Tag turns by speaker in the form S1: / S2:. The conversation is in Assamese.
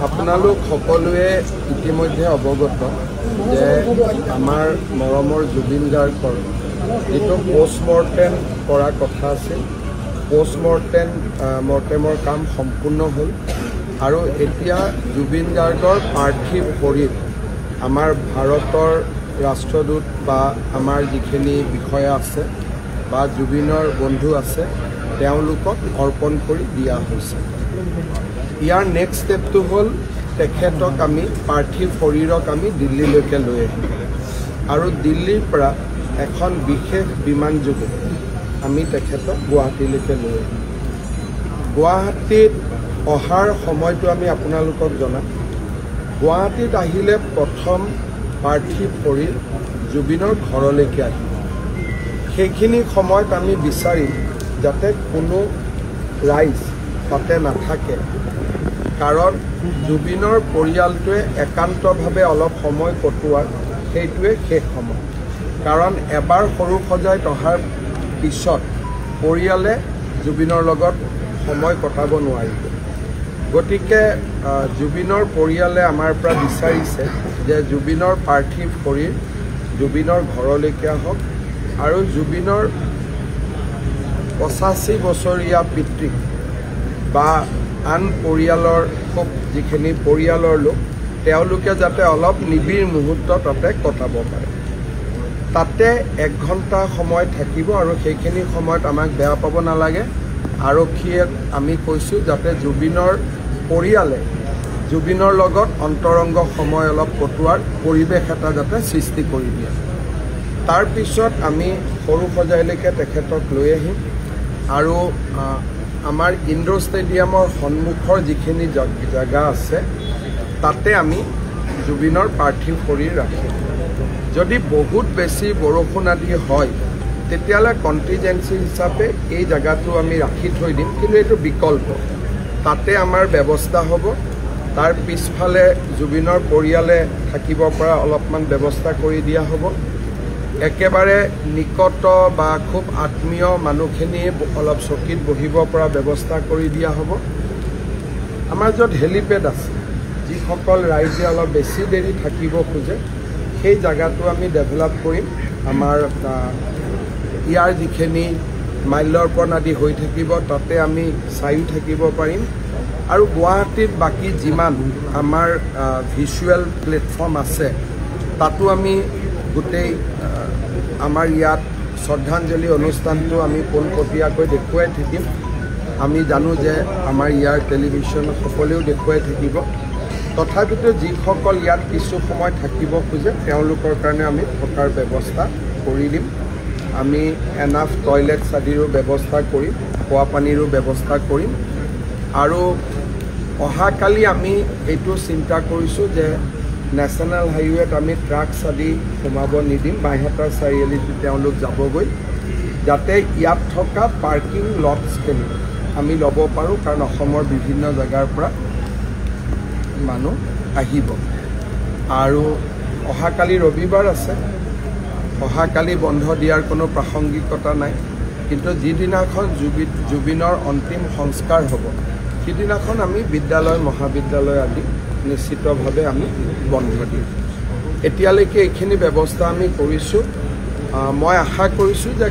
S1: আপোনালোক সকলোৱে ইতিমধ্যে অৱগত যে আমাৰ মৰমৰ জুবিন গাৰ্গৰ যিটো পোষ্টমৰ্টেম কৰা কথা আছিল পোষ্টমৰ্টেমৰ কাম সম্পূৰ্ণ হ'ল আৰু এতিয়া জুবিন গাৰ্গৰ পাৰ্থিৱ শৰীৰ আমাৰ ভাৰতৰ ৰাষ্ট্ৰদূত বা আমাৰ যিখিনি বিষয়া আছে বা জুবিনৰ বন্ধু আছে তেওঁলোকক অৰ্পণ কৰি দিয়া হৈছে। ইয়াৰ নেক্সট ষ্টেপটো হ'ল তেখেতক আমি পাৰ্থিৱ শৰীৰক আমি দিল্লীলৈকে লৈ আহিম আৰু দিল্লীৰ পৰা এখন বিশেষ বিমানযোগে আমি তেখেতক গুৱাহাটীলৈকে লৈ আহিম। গুৱাহাটীত অহাৰ সময়টো আমি আপোনালোকক জনাম। গুৱাহাটীত আহিলে প্ৰথম পাৰ্থিৱ শৰীৰ জুবিনৰ ঘৰলৈকে আহিব। সেইখিনি সময়ত আমি বিচাৰিম যাতে কোনো ৰাইজ তাতে নাথাকে, কাৰণ জুবিনৰ পৰিয়ালটোৱে একান্তভাৱে অলপ সময় কটোৱাৰ সেইটোৱে শেষ সময়, কাৰণ এবাৰ সৰু সজাইত অহাৰ পিছত পৰিয়ালে জুবিনৰ লগত সময় কটাব নোৱাৰিব। গতিকে জুবিনৰ পৰিয়ালে আমাৰ পৰা বিচাৰিছে যে জুবিনৰ পাৰ্থিৱ শৰীৰ জুবিনৰ ঘৰলৈকে আহক আৰু জুবিনৰ 85 বছৰীয়া পিতৃক বা আন পৰিয়ালৰ খুব যিখিনি পৰিয়ালৰ লোক তেওঁলোকে যাতে অলপ নিবিড় মুহূৰ্ত তাতে কটাব পাৰে। তাতে 1 ঘণ্টা সময় থাকিব আৰু সেইখিনি সময়ত আমাক বেয়া পাব নালাগে। আৰক্ষীয়ে আমি কৈছোঁ যাতে জুবিনৰ পৰিয়ালে জুবিনৰ লগত অন্তৰংগ সময় অলপ কটোৱাৰ পৰিৱেশ এটা যাতে সৃষ্টি কৰি দিয়ে। তাৰপিছত আমি সৰু সজাইলৈকে তেখেতক লৈ আহিম আৰু আমাৰ ইণ্ডোৰ ষ্টেডিয়ামৰ সন্মুখৰ যিখিনি জেগা আছে তাতে আমি জুবিনৰ পাৰ্থিৱ শৰীৰ ৰাখিম। যদি বহুত বেছি বৰষুণ আদি হয় তেতিয়াহ'লে কণ্টিজেঞ্চি হিচাপে এই জেগাটো আমি ৰাখি থৈ দিম, কিন্তু এইটো বিকল্প। তাতে আমাৰ ব্যৱস্থা হ'ব। তাৰ পিছফালে জুবিনৰ পৰিয়ালে থাকিব পৰা অলপমান ব্যৱস্থা কৰি দিয়া হ'ব। একেবাৰে নিকট বা খুব আত্মীয় মানুহখিনি অলপ চকীত বহিব পৰা ব্যৱস্থা কৰি দিয়া হ'ব। আমাৰ য'ত হেলিপেড আছে, যিসকল ৰাইজে অলপ বেছি দেৰি থাকিব খোজে সেই জেগাটো আমি ডেভেলপ কৰিম। আমাৰ ইয়াৰ যিখিনি মাল্যৰ্পণ আদি হৈ থাকিব তাতে আমি চায়ো থাকিব পাৰিম আৰু গুৱাহাটীত বাকী যিমান আমাৰ ভিজুৱেল প্লেটফৰ্ম আছে তাতো আমি গোটেই আমাৰ ইয়াত শ্ৰদ্ধাঞ্জলি অনুষ্ঠানটো আমি পোনপটীয়াকৈ দেখুৱাই থাকিম। আমি জানো যে আমাৰ ইয়াৰ টেলিভিশ্যন সকলেও দেখুৱাই থাকিব। তথাপিতো যিসকল ইয়াত কিছু সময় থাকিব খোজে তেওঁলোকৰ কাৰণে আমি থকাৰ ব্যৱস্থা কৰি দিম। আমি এনাফ টয়লেটছ আদিৰো ব্যৱস্থা কৰিম, খোৱা পানীৰো ব্যৱস্থা কৰিম আৰু অহাকালি আমি এইটো চিন্তা কৰিছোঁ যে নেশ্যনেল হাইৱেত আমি ট্ৰাকছ আদি সোমাব নিদিম। বাইহাটা চাৰিআলিত তেওঁলোক যাবগৈ, যাতে ইয়াত থকা পাৰ্কিং লটছখিনি আমি ল'ব পাৰোঁ, কাৰণ অসমৰ বিভিন্ন জেগাৰ পৰা মানুহ আহিব। আৰু অহাকালি ৰবিবাৰ আছে, অহাকালি বন্ধ দিয়াৰ কোনো প্ৰাসংগিকতা নাই, কিন্তু যিদিনাখন জুবিনৰ অন্তিম সংস্কাৰ হ'ব সিদিনাখন আমি বিদ্যালয় মহাবিদ্যালয় আদি নিশ্চিতভাৱে আমি বন্ধ দিম। এতিয়ালৈকে এইখিনি ব্যৱস্থা আমি কৰিছোঁ। মই আশা কৰিছোঁ যে